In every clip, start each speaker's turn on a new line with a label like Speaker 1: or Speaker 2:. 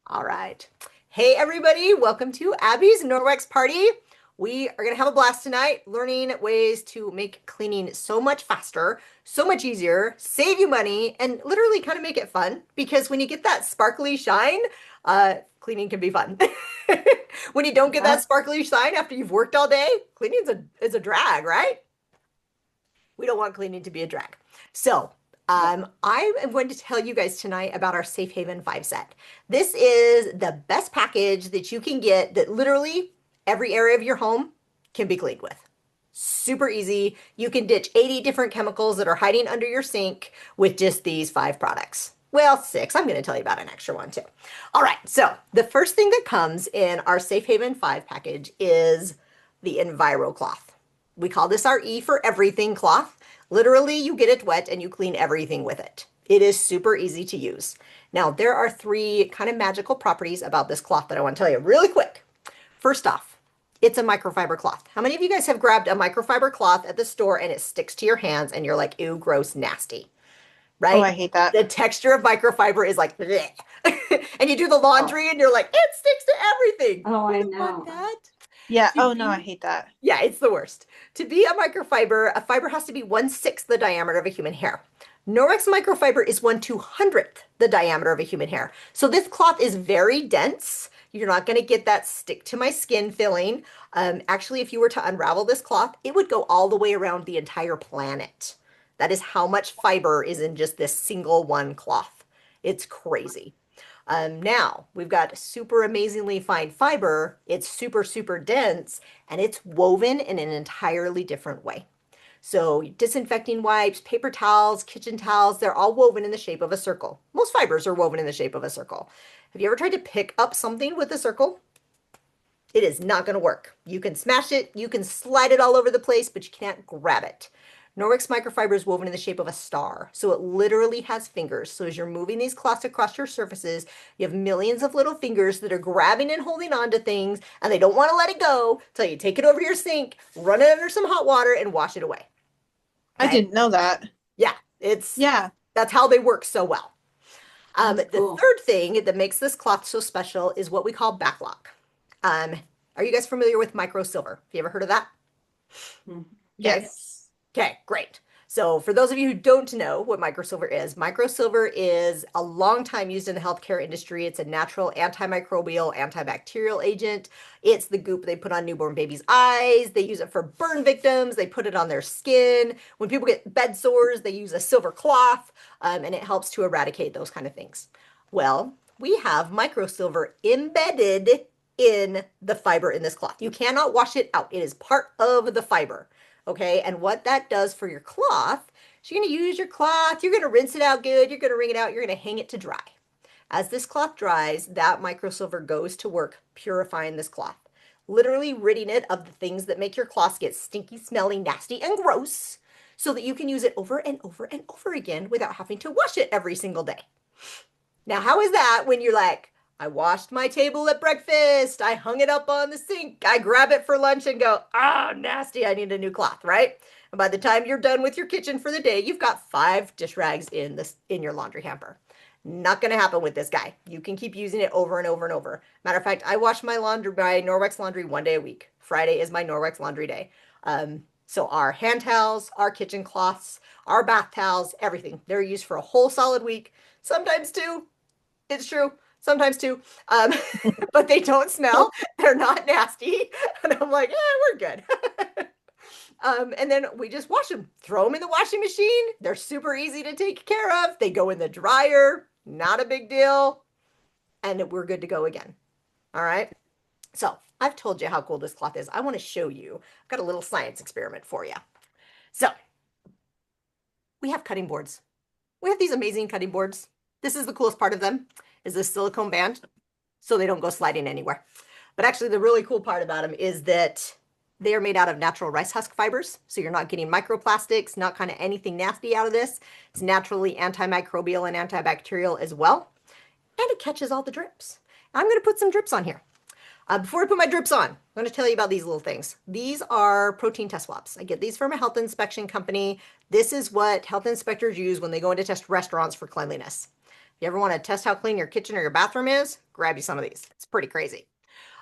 Speaker 1: All right. Hey, everybody. Welcome to Abby's Norwex party. We are going to have a blast tonight learning ways to make cleaning so much faster, so much easier, save you money, and literally kind of make it fun because when you get that sparkly shine, cleaning can be fun. When you don't get that
Speaker 2: Yeah.
Speaker 1: sparkly shine after you've worked all day, cleaning is a drag, right? We don't want cleaning to be a drag. So,
Speaker 2: Yeah.
Speaker 1: I am going to tell you guys tonight about our Safe Haven 5 set. This is the best package that you can get that literally every area of your home can be cleaned with. Super easy. You can ditch 80 different chemicals that are hiding under your sink with just these 5 products. Well, 6. I'm going to tell you about an extra one too. All right. So, the first thing that comes in our Safe Haven 5 package is the Enviro cloth. We call this our E for everything cloth. Literally, you get it wet and you clean everything with it. It is super easy to use. Now, there are 3 kind of magical properties about this cloth that I want to tell you really quick. First off, it's a microfiber cloth. How many of you guys have grabbed a microfiber cloth at the store and it sticks to your hands and you're like, ew, gross, nasty,
Speaker 2: Oh,
Speaker 1: right?
Speaker 2: I hate that.
Speaker 1: The texture of microfiber is like, bleh. And you do the
Speaker 2: Oh,
Speaker 1: laundry and you're like, it sticks to everything.
Speaker 3: Oh,
Speaker 1: You
Speaker 3: I
Speaker 1: don't want
Speaker 3: know.
Speaker 1: that.
Speaker 2: yeah.
Speaker 1: To
Speaker 2: Oh, no, I
Speaker 1: be
Speaker 2: hate that.
Speaker 1: Yeah, it's the worst. To be a microfiber, a fiber has to be 1/6 the diameter of a human hair. Norwex microfiber is 1/200th the diameter of a human hair. So this cloth is very dense. You're not going to get that stick to my skin feeling. Actually, if you were to unravel this cloth, it would go all the way around the entire planet. That is how much fiber is in just this single one cloth. It's crazy. Now we've got super amazingly fine fiber. It's super, super dense and it's woven in an entirely different way. So disinfecting wipes, paper towels, kitchen towels, they're all woven in the shape of a circle. Most fibers are woven in the shape of a circle. Have you ever tried to pick up something with a circle? It is not going to work. You can smash it, you can slide it all over the place, but you can't grab it. Norwex microfiber is woven in the shape of a star, so it literally has fingers. So as you're moving these cloths across your surfaces, you have millions of little fingers that are grabbing and holding on to things, and they don't want to let it go until you take it over your sink, run it under some hot water, and wash it away.
Speaker 2: I
Speaker 1: Okay?
Speaker 2: didn't know that.
Speaker 1: Yeah, it's
Speaker 2: Yeah.
Speaker 1: that's how they work so well.
Speaker 3: That's
Speaker 1: The
Speaker 3: cool.
Speaker 1: third thing that makes this cloth so special is what we call backlock. Um, are you guys familiar with microsilver? Have you ever heard of that?
Speaker 3: Mhm.
Speaker 1: Okay.
Speaker 2: Yes.
Speaker 1: Okay, great. So for those of you who don't know what microsilver is a long time used in the healthcare industry. It's a natural antimicrobial, antibacterial agent. It's the goop they put on newborn babies' eyes. They use it for burn victims. They put it on their skin. When people get bed sores, they use a silver cloth, and it helps to eradicate those kind of things. Well, we have microsilver embedded in the fiber in this cloth. You cannot wash it out. It is part of the fiber. Okay, and what that does for your cloth is you're going to use your cloth, you're going to rinse it out good, you're going to wring it out, you're going to hang it to dry. As this cloth dries, that microsilver goes to work purifying this cloth, literally ridding it of the things that make your cloths get stinky, smelly, nasty, and gross, so that you can use it over and over and over again without having to wash it every single day. Now, how is that when you're like, I washed my table at breakfast, I hung it up on the sink, I grab it for lunch and go, ah, oh, nasty, I need a new cloth, right? And by the time you're done with your kitchen for the day, you've got 5 dish rags in your laundry hamper. Not going to happen with this guy. You can keep using it over and over and over. Matter of fact, I wash my Norwex laundry 1 day a week. Friday is my Norwex laundry day. So our hand towels, our kitchen cloths, our bath towels, everything, they're used for a whole solid week, sometimes 2. It's true. Sometimes too. Um, but they don't smell. They're not nasty. And I'm like, yeah, we're good. And then we just wash them, throw them in the washing machine. They're super easy to take care of. They go in the dryer, not a big deal. And we're good to go again. All right. So I've told you how cool this cloth is. I want to show you. I've got a little science experiment for you. So we have cutting boards. We have these amazing cutting boards. This is the coolest part of them is this silicone band so they don't go sliding anywhere. But actually the really cool part about them is that they are made out of natural rice husk fibers. So you're not getting microplastics, not kind of anything nasty out of this. It's naturally antimicrobial and antibacterial as well. And it catches all the drips. I'm going to put some drips on here. Before I put my drips on, I'm going to tell you about these little things. These are protein test swabs. I get these from a health inspection company. This is what health inspectors use when they go in to test restaurants for cleanliness. You ever want to test how clean your kitchen or your bathroom is? Grab you some of these. It's pretty crazy.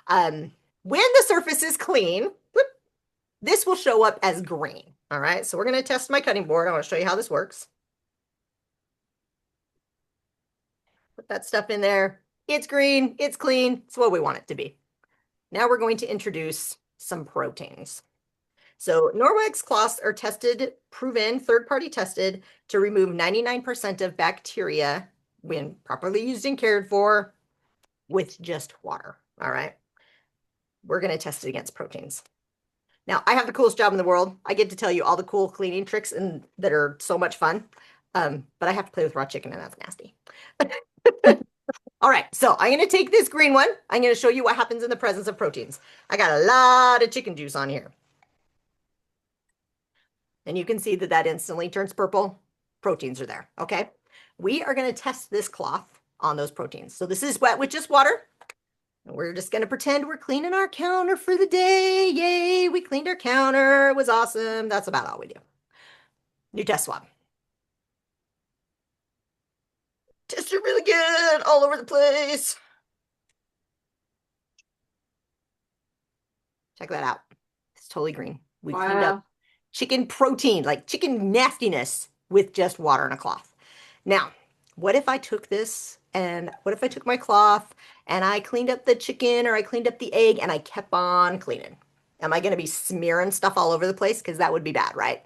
Speaker 1: Um, when the surface is clean, whoop, this will show up as green. All right, so we're going to test my cutting board. I want to show you how this works. Put that stuff in there. It's green, it's clean, it's what we want it to be. Now we're going to introduce some proteins. So Norwex cloths are tested, proven, third-party tested to remove 99% of bacteria when properly used and cared for with just water. All right. We're going to test it against proteins. Now, I have the coolest job in the world. I get to tell you all the cool cleaning tricks and that are so much fun. But I have to play with raw chicken and that's nasty. All right, so I'm going to take this green one. I'm going to show you what happens in the presence of proteins. I got a lot of chicken juice on here. And you can see that that instantly turns purple. Proteins are there, okay? We are going to test this cloth on those proteins. So this is wet with just water. And we're just going to pretend we're cleaning our counter for the day. Yay, we cleaned our counter. It was awesome. That's about all we do. New test swab. Tested really good all over the place. Check that out. It's totally green. We cleaned up chicken protein, like chicken nastiness with just water and a cloth. Now, what if I took this and what if I took my cloth and I cleaned up the chicken or I cleaned up the egg and I kept on cleaning? Am I going to be smearing stuff all over the place? Because that would be bad, right?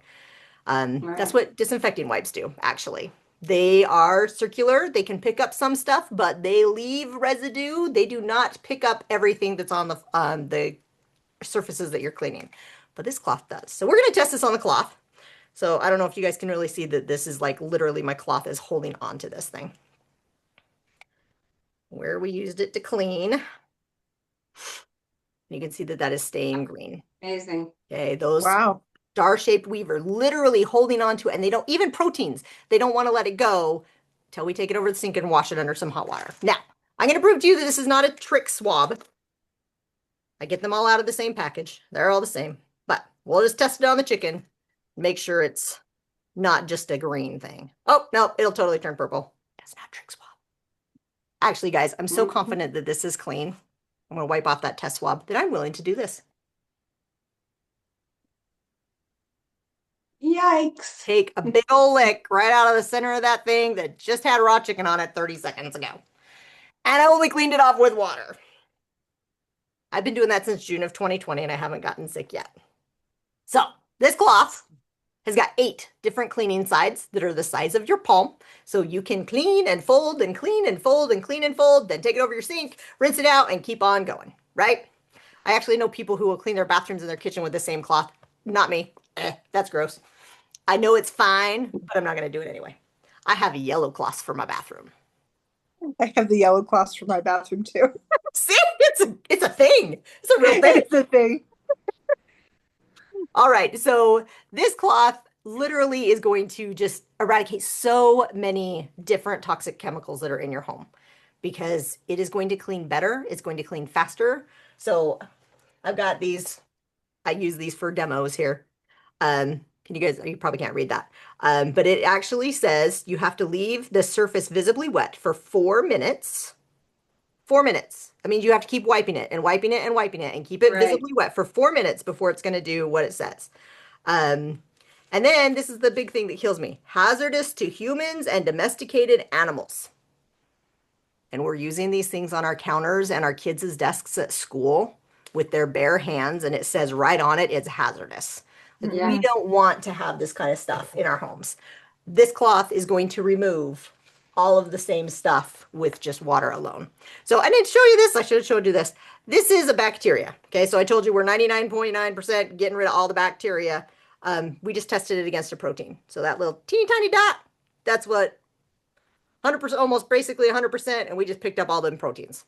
Speaker 1: That's what disinfecting wipes do, actually. They are circular. They can pick up some stuff, but they leave residue. They do not pick up everything that's on the surfaces that you're cleaning. But this cloth does. So we're going to test this on the cloth. So I don't know if you guys can really see that this is like literally my cloth is holding on to this thing. Where we used it to clean. You can see that that is staying green.
Speaker 3: Amazing.
Speaker 1: Okay, those
Speaker 2: Wow.
Speaker 1: star-shaped weaver literally holding on to it, and they don't, even proteins, they don't want to let it go until we take it over the sink and wash it under some hot water. Now, I'm going to prove to you that this is not a trick swab. I get them all out of the same package. They're all the same, but we'll just test it on the chicken. Make sure it's not just a green thing. Oh, no, it'll totally turn purple. That's not trick swab. Actually, guys, I'm so confident that this is clean. I'm going to wipe off that test swab that I'm willing to do this.
Speaker 3: Yikes.
Speaker 1: Take a big old lick right out of the center of that thing that just had raw chicken on it 30 seconds ago. And I only cleaned it off with water. I've been doing that since June of 2020 and I haven't gotten sick yet. So this cloth has got 8 different cleaning sides that are the size of your palm. So you can clean and fold and clean and fold and clean and fold, then take it over your sink, rinse it out, and keep on going, right? I actually know people who will clean their bathrooms and their kitchen with the same cloth. Not me. That's gross. I know it's fine, but I'm not going to do it anyway. I have yellow cloths for my bathroom.
Speaker 2: I have the yellow cloths for my bathroom too.
Speaker 1: See, it's a thing. It's a real thing.
Speaker 2: It's a thing.
Speaker 1: All right, so this cloth literally is going to just eradicate so many different toxic chemicals that are in your home because it is going to clean better. It's going to clean faster. So I've got these. I use these for demos here. Can you guys, you probably can't read that. But it actually says you have to leave the surface visibly wet for 4 minutes. 4 minutes. That means you have to keep wiping it and wiping it and wiping it and keep it visibly wet for 4 minutes before it's going to do what it says. And then this is the big thing that kills me. Hazardous to humans and domesticated animals. And we're using these things on our counters and our kids' desks at school with their bare hands, and it says right on it, it's hazardous. We don't want to have this kind of stuff in our homes. This cloth is going to remove all of the same stuff with just water alone. So I didn't show you this. I should have showed you this. This is a bacteria. Okay, so I told you we're 99.9% getting rid of all the bacteria. We just tested it against a protein. So that little teeny tiny dot, that's what 100%, almost basically 100%, and we just picked up all them proteins.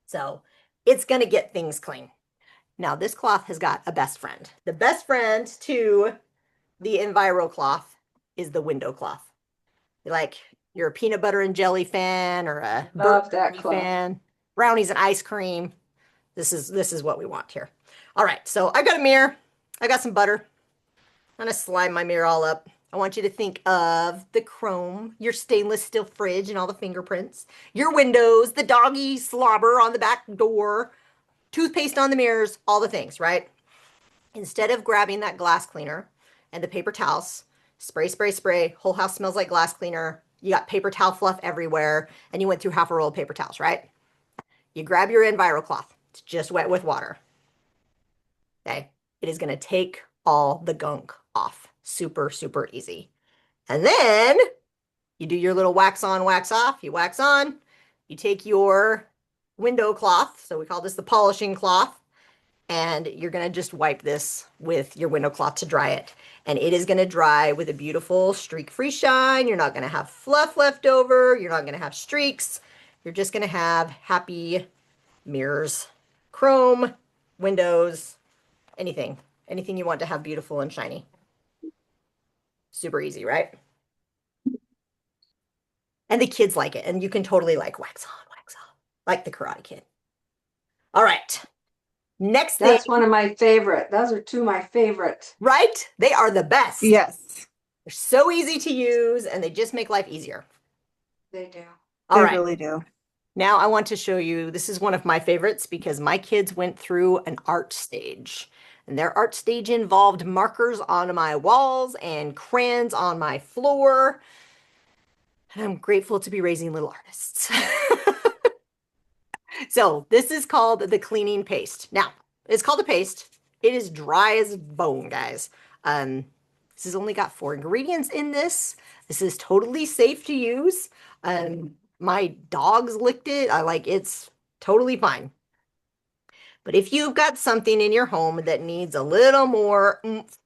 Speaker 1: So it's going to get things clean. Now, this cloth has got a best friend. The best friend to the Enviro cloth is the window cloth. Like you're a peanut butter and jelly fan or a
Speaker 3: Love that
Speaker 1: brownie
Speaker 3: cloth.
Speaker 1: fan, brownies and ice cream. This is what we want here. All right, so I got a mirror. I got some butter. I'm gonna slime my mirror all up. I want you to think of the chrome, your stainless steel fridge and all the fingerprints, your windows, the doggy slobber on the back door, toothpaste on the mirrors, all the things, right? Instead of grabbing that glass cleaner and the paper towels, spray, spray, spray, whole house smells like glass cleaner. You got paper towel fluff everywhere, and you went through half a roll of paper towels, right? You grab your Enviro cloth. It's just wet with water. Okay. It is going to take all the gunk off. Super, super easy. And then you do your little wax on, wax off. You wax on. You take your window cloth. So we call this the polishing cloth. And you're going to just wipe this with your window cloth to dry it. And it is going to dry with a beautiful streak-free shine. You're not going to have fluff left over. You're not going to have streaks. You're just going to have happy mirrors, chrome, windows, anything. Anything you want to have beautiful and shiny. Super easy, right? And the kids like it. And you can totally like wax on, wax off, like the Karate Kid. All right. Next thing.
Speaker 3: That's one of my favorite. Those are two of my favorite.
Speaker 1: Right? They are the best.
Speaker 2: Yes,
Speaker 1: They're so easy to use and they just make life easier.
Speaker 3: They do.
Speaker 1: All
Speaker 2: they
Speaker 1: right.
Speaker 2: really do.
Speaker 1: Now I want to show you, this is one of my favorites because my kids went through an art stage. And their art stage involved markers on my walls and crayons on my floor. And I'm grateful to be raising little artists. So this is called the cleaning paste. Now, it's called a paste. It is dry as bone, guys. This has only got 4 ingredients in this. This is totally safe to use. My dogs licked it. It's totally fine. But if you've got something in your home that needs a little more oomph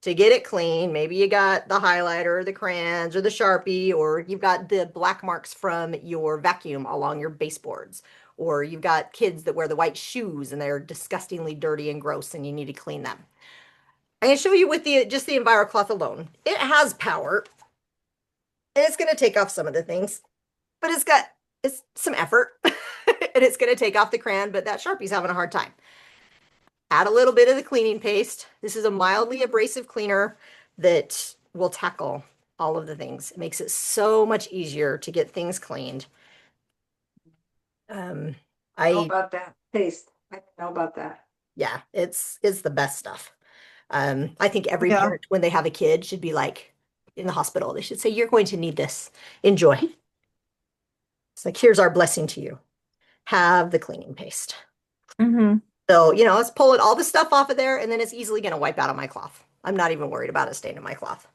Speaker 1: to get it clean, maybe you got the highlighter, or the crayons, or the Sharpie, or you've got the black marks from your vacuum along your baseboards, or you've got kids that wear the white shoes and they're disgustingly dirty and gross and you need to clean them. I'm going to show you with just the EnviroCloth alone. It has power, and it's going to take off some of the things, but it's some effort, and it's going to take off the crayon, but that Sharpie's having a hard time. Add a little bit of the cleaning paste. This is a mildly abrasive cleaner that will tackle all of the things. It makes it so much easier to get things cleaned.
Speaker 3: I know about that paste. I know about that.
Speaker 1: Yeah, it's the best stuff. I think every
Speaker 2: Yeah.
Speaker 1: parent, when they have a kid, should be like in the hospital. They should say, "You're going to need this. Enjoy." It's like, here's our blessing to you. Have the cleaning paste.
Speaker 2: Mm-hmm.
Speaker 1: So, let's pull all the stuff off of there, and then it's easily going to wipe out on my cloth. I'm not even worried about it staying in my cloth.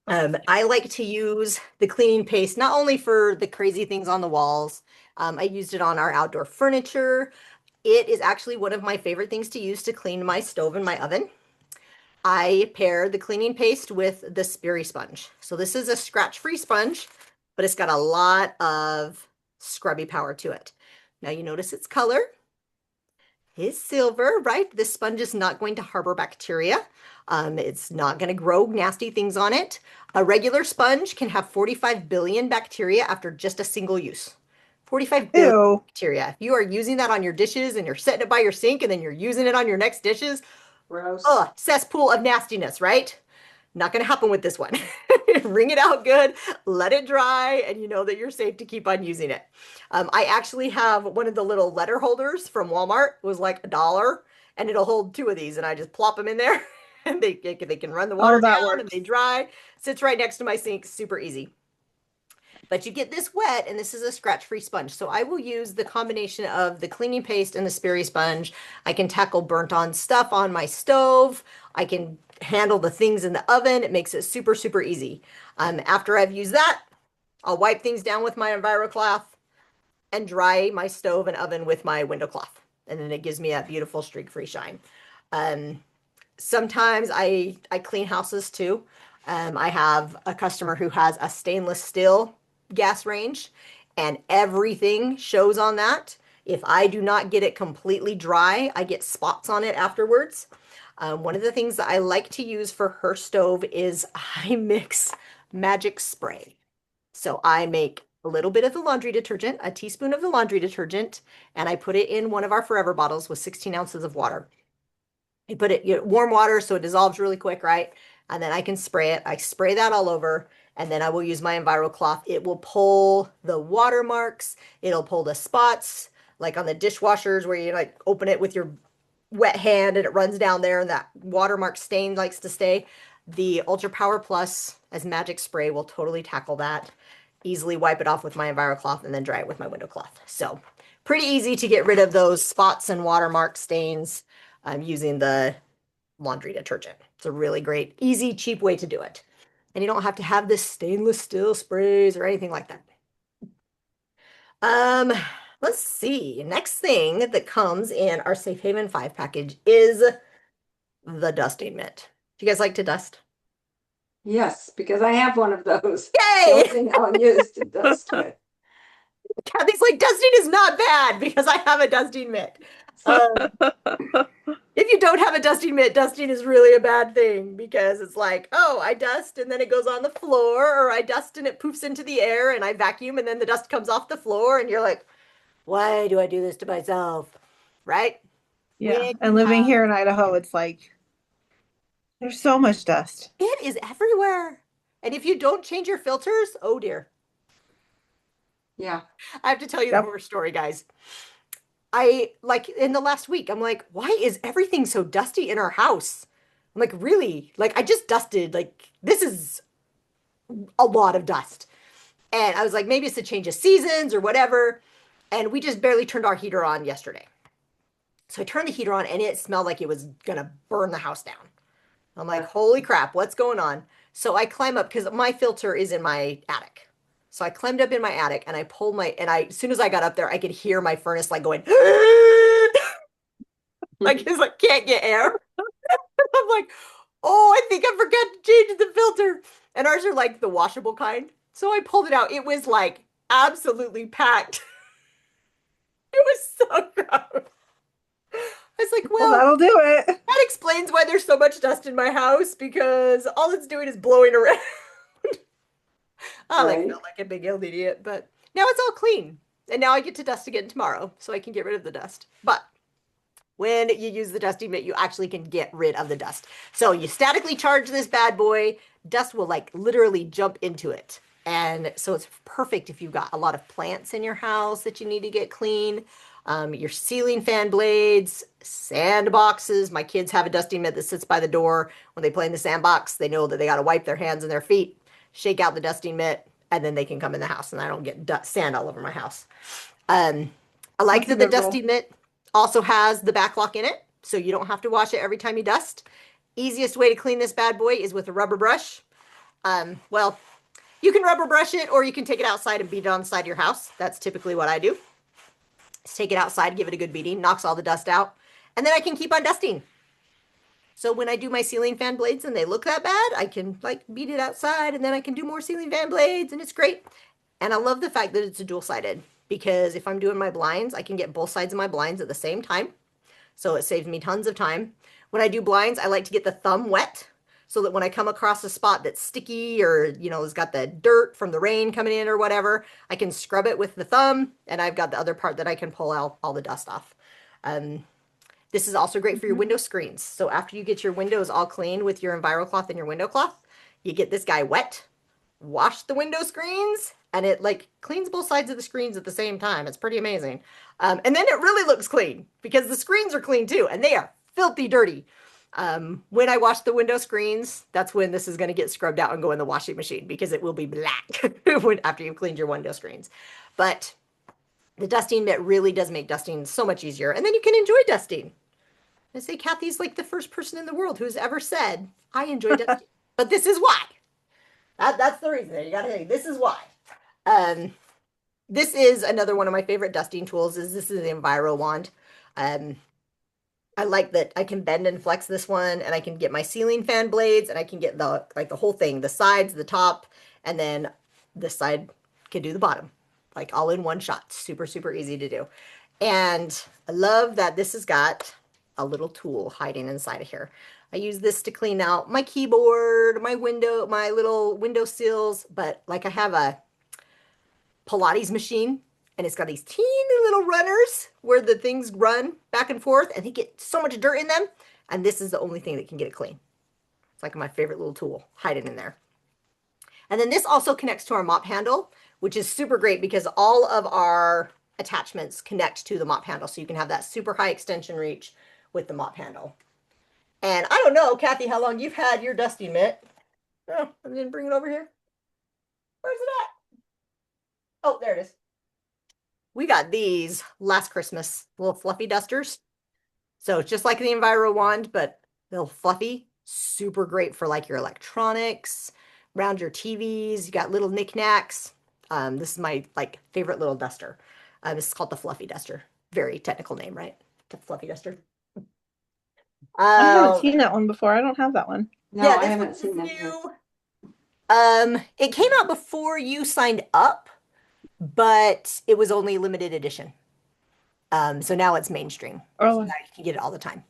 Speaker 1: I like to use the cleaning paste not only for the crazy things on the walls. I used it on our outdoor furniture. It is actually one of my favorite things to use to clean my stove and my oven. I pair the cleaning paste with the Sperry sponge. So this is a scratch-free sponge, but it's got a lot of scrubby power to it. Now you notice its color is silver, right? This sponge is not going to harbor bacteria. It's not going to grow nasty things on it. A regular sponge can have 45 billion bacteria after just a single use. 45 billion
Speaker 2: Ew.
Speaker 1: bacteria. If you are using that on your dishes and you're setting it by your sink and then you're using it on your next dishes,
Speaker 3: Gross.
Speaker 1: cesspool of nastiness, right? Not going to happen with this one. Wring it out good, let it dry, and you know that you're safe to keep on using it. I actually have one of the little letter holders from Walmart. It was like $1, and it'll hold 2 of these, and I just plop them in there, and they can run the water
Speaker 2: that
Speaker 1: down,
Speaker 2: works.
Speaker 1: and they dry. Sits right next to my sink, super easy. But you get this wet, and this is a scratch-free sponge. So I will use the combination of the cleaning paste and the Sperry sponge. I can tackle burnt-on stuff on my stove. I can handle the things in the oven. It makes it super, super easy. After I've used that, I'll wipe things down with my EnviroCloth and dry my stove and oven with my window cloth. And then it gives me a beautiful streak-free shine. Sometimes I clean houses too. I have a customer who has a stainless steel gas range, and everything shows on that. If I do not get it completely dry, I get spots on it afterwards. One of the things that I like to use for her stove is I mix magic spray. So I make a little bit of the laundry detergent, a teaspoon of the laundry detergent, and I put it in one of our Forever bottles with 16 ounces of water. I put it, warm water so it dissolves really quick, right? and then I can spray it. I spray that all over, and then I will use my EnviroCloth. It will pull the watermarks, it'll pull the spots, like on the dishwashers where you like open it with your wet hand and it runs down there and that watermark stain likes to stay. The Ultra Power Plus as magic spray will totally tackle that. Easily wipe it off with my EnviroCloth and then dry it with my window cloth. So pretty easy to get rid of those spots and watermark stains using the laundry detergent. It's a really great, easy, cheap way to do it. And you don't have to have this stainless steel sprays or anything like that. Um, let's see. Next thing that comes in our Safe Haven 5 package is the dusting mitt. Do you guys like to dust?
Speaker 3: Yes, because I have one of those. It's the
Speaker 1: Yay!
Speaker 3: only thing I'll use to dust with.
Speaker 1: Kathy's like, dusting is not bad because I have a dusting mitt. If you don't have a dusting mitt, dusting is really a bad thing because it's like, oh, I dust and then it goes on the floor, or I dust and it poofs into the air and I vacuum and then the dust comes off the floor and you're like, why do I do this to myself? Right?
Speaker 2: Yeah.
Speaker 1: When
Speaker 2: And
Speaker 1: you
Speaker 2: living
Speaker 1: have
Speaker 2: here in Idaho, it's like there's so much dust.
Speaker 1: it is everywhere. And if you don't change your filters, oh dear.
Speaker 3: Yeah.
Speaker 1: I have to tell you the
Speaker 2: Yep.
Speaker 1: horror story, guys. I like in the last week, I'm like, why is everything so dusty in our house? I'm like, really? Like, I just dusted. Like, this is a lot of dust. And I was like, maybe it's a change of seasons or whatever. And we just barely turned our heater on yesterday. So I turned the heater on and it smelled like it was gonna burn the house down. I'm like, holy crap, what's going on? So I climb up because my filter is in my attic. So I climbed up in my attic and I pulled my, and I, as soon as I got up there, I could hear my furnace like going, like it's like can't get air. I'm like, oh, I think I forgot to change the filter. And ours are like the washable kind. So I pulled it out. It was like absolutely packed. It was so gross. I was like,
Speaker 2: Well,
Speaker 1: well,
Speaker 2: that'll do it.
Speaker 1: that explains why there's so much dust in my house because all it's doing is blowing around. I like
Speaker 3: Right.
Speaker 1: felt like a big old idiot, but now it's all clean. And now I get to dust again tomorrow, so I can get rid of the dust. But when you use the dusty mitt, you actually can get rid of the dust. So you statically charge this bad boy, dust will like literally jump into it. And so it's perfect if you've got a lot of plants in your house that you need to get clean. Your ceiling fan blades, sand boxes. My kids have a dusty mitt that sits by the door. When they play in the sandbox, they know that they got to wipe their hands and their feet, shake out the dusty mitt, and then they can come in the house and I don't get sand all over my house. Um, I like
Speaker 2: That's a
Speaker 1: that the
Speaker 2: good
Speaker 1: dusty
Speaker 2: rule.
Speaker 1: mitt also has the back lock in it, so you don't have to wash it every time you dust. Easiest way to clean this bad boy is with a rubber brush. Well, you can rubber brush it or you can take it outside and beat it on the side of your house. That's typically what I do. Just take it outside, give it a good beating, knocks all the dust out, and then I can keep on dusting. So when I do my ceiling fan blades and they look that bad, I can like beat it outside and then I can do more ceiling fan blades and it's great. And I love the fact that it's a dual sided because if I'm doing my blinds, I can get both sides of my blinds at the same time. So it saves me tons of time. When I do blinds, I like to get the thumb wet so that when I come across a spot that's sticky or, has got the dirt from the rain coming in or whatever, I can scrub it with the thumb and I've got the other part that I can pull out all the dust off. This is also great for your
Speaker 2: Mhm.
Speaker 1: window screens. So after you get your windows all clean with your EnviroCloth and your window cloth, you get this guy wet, wash the window screens, and it like cleans both sides of the screens at the same time. It's pretty amazing. And then it really looks clean because the screens are clean too, and they are filthy dirty. When I wash the window screens, that's when this is going to get scrubbed out and go in the washing machine because it will be black after you've cleaned your window screens. But the dusting mitt really does make dusting so much easier, and then you can enjoy dusting. I say Kathy's like the first person in the world who's ever said, I enjoy dusting. But this is why. That's the reason. You gotta think, this is why. Um, this is another one of my favorite dusting tools is this is the Enviro wand. Um, I like that I can bend and flex this one and I can get my ceiling fan blades and I can get the whole thing, the sides, the top, and then this side can do the bottom. Like all in one shot. Super, super easy to do. And I love that this has got a little tool hiding inside of here. I use this to clean out my keyboard, my window, my little window sills, but like I have a Pilates machine and it's got these teeny little runners where the things run back and forth and they get so much dirt in them. And this is the only thing that can get it clean. It's like my favorite little tool hiding in there. And then this also connects to our mop handle, which is super great because all of our attachments connect to the mop handle. So you can have that super high extension reach with the mop handle. And I don't know, Kathy, how long you've had your dusting mitt. Oh, I didn't bring it over here. Where's it at? Oh, there it is. We got these last Christmas, little fluffy dusters. So it's just like the Enviro wand, but they're fluffy, super great for like your electronics, around your TVs. You got little knickknacks. This is my like favorite little duster. This is called the Fluffy Duster. Very technical name, right? The Fluffy Duster.
Speaker 2: I haven't
Speaker 1: Um,
Speaker 2: seen that one before. I don't have that one.
Speaker 3: No,
Speaker 1: yeah,
Speaker 3: I
Speaker 1: this
Speaker 3: haven't
Speaker 1: one is
Speaker 3: seen that yet.
Speaker 1: new. It came out before you signed up, but it was only limited edition. So now it's mainstream. So
Speaker 2: Oh,
Speaker 1: now you can get it all the time.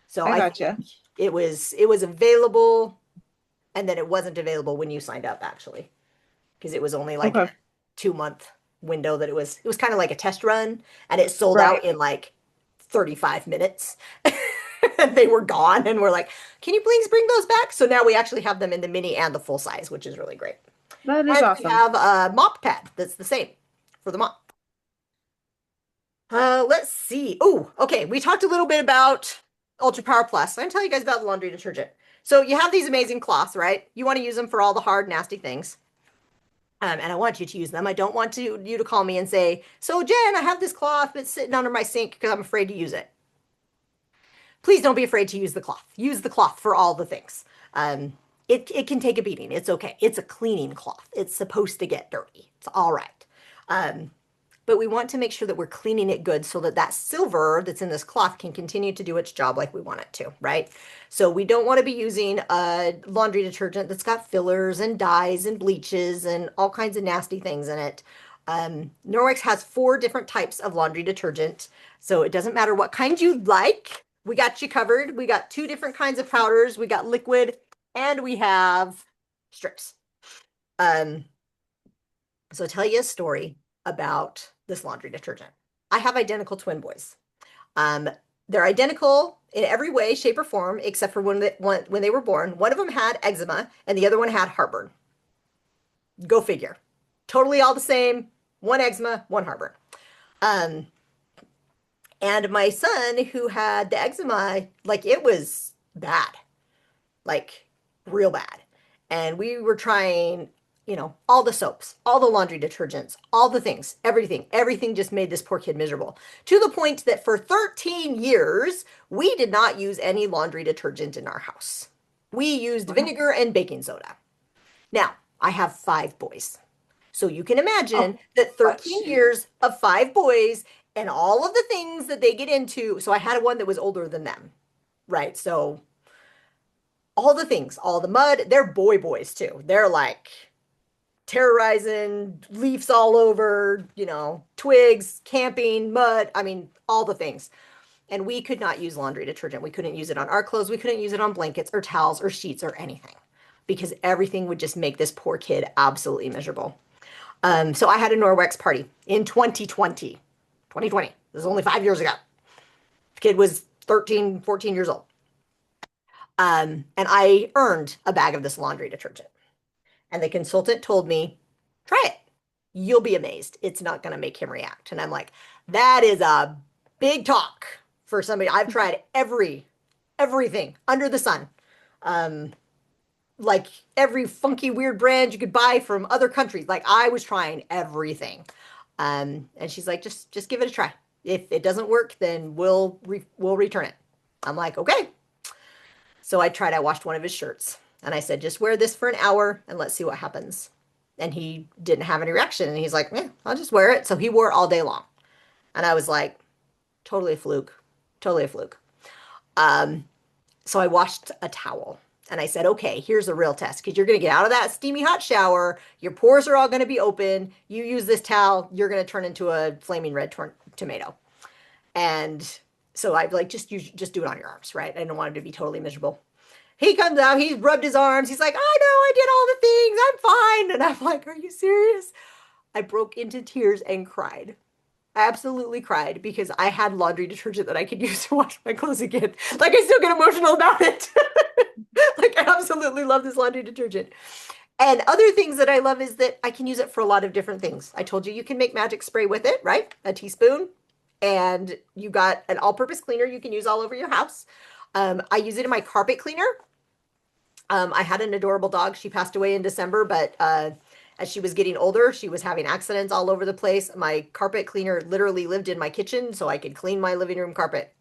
Speaker 1: So
Speaker 2: I
Speaker 1: I think
Speaker 2: gotcha.
Speaker 1: it was available and then it wasn't available when you signed up actually because it was only like
Speaker 2: Okay.
Speaker 1: a 2 month window that it was kind of like a test run and it sold
Speaker 2: Right.
Speaker 1: out in like 35 minutes. And they were gone and we're like, can you please bring those back? So now we actually have them in the mini and the full size, which is really great.
Speaker 2: That is
Speaker 1: And we
Speaker 2: awesome.
Speaker 1: have a mop pad that's the same for the mop. Let's see. Oh, okay. We talked a little bit about Ultra Power Plus. I'm gonna tell you guys about the laundry detergent. So you have these amazing cloths, right? You want to use them for all the hard, nasty things. And I want you to use them. I don't want you to call me and say, "So Jen, I have this cloth that's sitting under my sink because I'm afraid to use it." Please don't be afraid to use the cloth. Use the cloth for all the things. It can take a beating. It's okay. It's a cleaning cloth. It's supposed to get dirty. It's all right. Um, but we want to make sure that we're cleaning it good so that that silver that's in this cloth can continue to do its job like we want it to, right? So we don't want to be using a laundry detergent that's got fillers and dyes and bleaches and all kinds of nasty things in it. Norwex has 4 different types of laundry detergent, so it doesn't matter what kind you like. We got you covered. We got 2 different kinds of powders. We got liquid and we have strips. Um, so I'll tell you a story about this laundry detergent. I have identical twin boys. Um, they're identical in every way, shape, or form, except for when they were born. One of them had eczema and the other one had heartburn. Go figure. Totally all the same. One eczema, one heartburn. Um, and my son, who had the eczema, like it was bad, like real bad. And we were trying, all the soaps, all the laundry detergents, all the things, everything. Everything just made this poor kid miserable to the point that for 13 years, we did not use any laundry detergent in our house. We used
Speaker 3: Wow.
Speaker 1: vinegar and baking soda. Now, I have 5 boys. So you can
Speaker 3: Oh,
Speaker 1: imagine that
Speaker 3: but
Speaker 1: 13 years of 5 boys and all of the things that they get into. So I had one that was older than them, right? So all the things, all the mud, they're boys too. They're like terrorizing, leaves all over, twigs, camping, mud. I mean, all the things. And we could not use laundry detergent. We couldn't use it on our clothes. We couldn't use it on blankets or towels or sheets or anything because everything would just make this poor kid absolutely miserable. So I had a Norwex party in 2020. 2020. This is only 5 years ago. The kid was 13, 14 years old. And I earned a bag of this laundry detergent. And the consultant told me, try it. You'll be amazed. It's not going to make him react. And I'm like, that is a big talk for somebody. I've tried everything under the sun. Um, like every funky weird brand you could buy from other countries. Like I was trying everything. And she's like, just give it a try. If it doesn't work, then we'll return it. I'm like, okay. So I tried, I washed one of his shirts and I said, just wear this for an hour and let's see what happens. And he didn't have any reaction. And he's like, I'll just wear it. So he wore it all day long. And I was like, totally a fluke, totally a fluke. Um, so I washed a towel and I said, okay, here's the real test because you're going to get out of that steamy hot shower. Your pores are all going to be open. You use this towel, you're going to turn into a flaming red tomato. And so I like, just do it on your arms, right? I didn't want him to be totally miserable. He comes out, he rubbed his arms. He's like, I know, I did all the things. I'm fine. And I'm like, are you serious? I broke into tears and cried. I absolutely cried because I had laundry detergent that I could use to wash my clothes again. Like I still get emotional about it. Like absolutely love this laundry detergent. And other things that I love is that I can use it for a lot of different things. I told you you can make magic spray with it, right? A teaspoon, and you got an all-purpose cleaner you can use all over your house. I use it in my carpet cleaner. I had an adorable dog. She passed away in December, but as she was getting older, she was having accidents all over the place. My carpet cleaner literally lived in my kitchen, so I could clean my living room carpet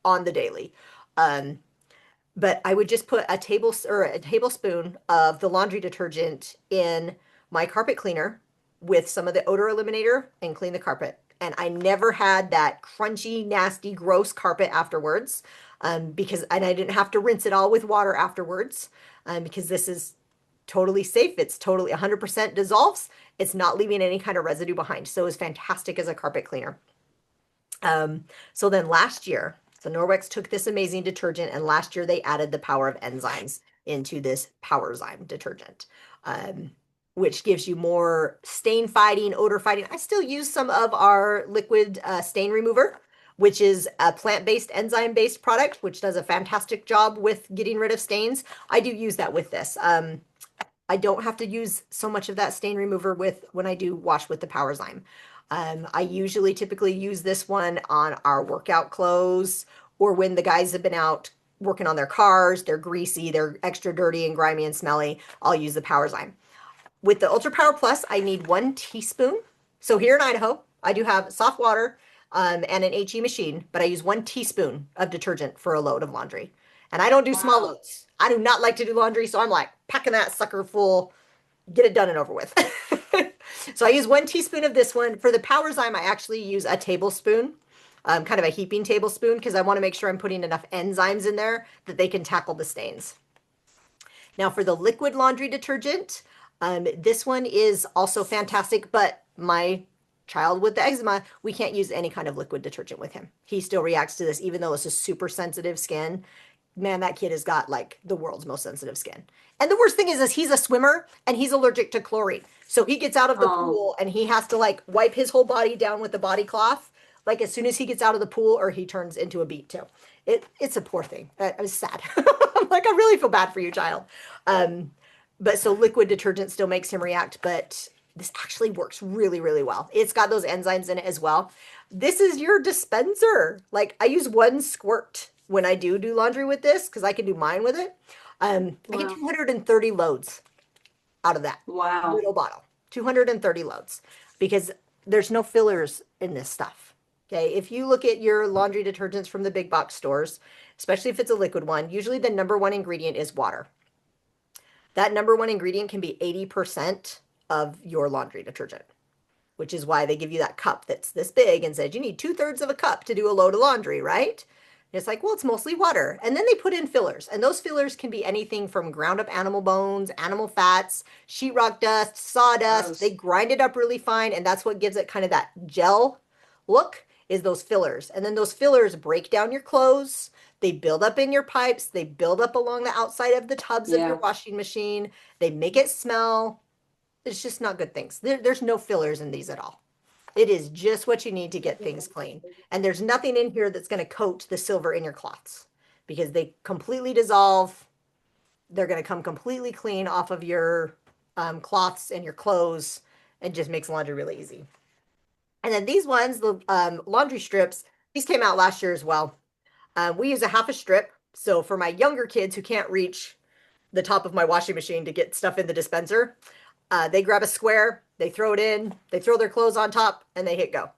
Speaker 1: on the daily. Um, but I would just put a tablespoon of the laundry detergent in my carpet cleaner with some of the odor eliminator and clean the carpet. And I never had that crunchy, nasty, gross carpet afterwards, and I didn't have to rinse it all with water afterwards, because this is totally safe. It's totally 100% dissolves. It's not leaving any kind of residue behind. So it's fantastic as a carpet cleaner. So then last year, so Norwex took this amazing detergent, and last year they added the power of enzymes into this Powerzyme detergent, which gives you more stain fighting, odor fighting. I still use some of our liquid stain remover, which is a plant-based, enzyme-based product, which does a fantastic job with getting rid of stains. I do use that with this. I don't have to use so much of that stain remover with when I do wash with the Powerzyme. I usually typically use this one on our workout clothes, or when the guys have been out working on their cars, they're greasy, they're extra dirty and grimy and smelly, I'll use the Powerzyme. With the Ultra Power Plus, I need 1 teaspoon. So here in Idaho, I do have soft water and an HE machine, but I use 1 teaspoon of detergent for a load of laundry. And I don't do small loads. I do not like to do laundry, so I'm like packing that sucker full, get it done and over with. So I use 1 teaspoon of this one. For the Powerzyme, I actually use a tablespoon, kind of a heaping tablespoon, because I want to make sure I'm putting enough enzymes in there that they can tackle the stains. Now for the liquid laundry detergent, this one is also fantastic, but my child with the eczema, we can't use any kind of liquid detergent with him. He still reacts to this, even though it's a super sensitive skin. Man, that kid has got like the world's most sensitive skin. And the worst thing is he's a swimmer and he's allergic to chlorine. So he gets out of the pool and he has to like wipe his whole body down with the body cloth, like as soon as he gets out of the pool, or he turns into a beet too. It's a poor thing. I was sad. I'm like, I really feel bad for you, child. But so liquid detergent still makes him react, but this actually works really, really well. It's got those enzymes in it as well. This is your dispenser. Like I use 1 squirt when I do laundry with this, because I can do mine with it. I get 230 loads out of that little bottle. 230 loads, because there's no fillers in this stuff. Okay, if you look at your laundry detergents from the big box stores, especially if it's a liquid one, usually the #1 ingredient is water. That #1 ingredient can be 80% of your laundry detergent, which is why they give you that cup that's this big and said you need 2/3 of a cup to do a load of laundry, right? And it's like, well, it's mostly water. And then they put in fillers, and those fillers can be anything from ground up animal bones, animal fats, sheetrock dust, sawdust. They grind it up really fine, and that's what gives it kind of that gel look, is those fillers. And then those fillers break down your clothes. They build up in your pipes. They build up along the outside of the tubs of your washing machine. They make it smell. It's just not good things. There's no fillers in these at all. It is just what you need to get things clean. And there's nothing in here that's going to coat the silver in your cloths, because they completely dissolve. They're going to come completely clean off of your cloths and your clothes, and just makes laundry really easy. And then these ones, the laundry strips, these came out last year as well. We use a half a strip. So for my younger kids who can't reach the top of my washing machine to get stuff in the dispenser, they grab a square, they throw it in, they throw their clothes on top, and they hit go.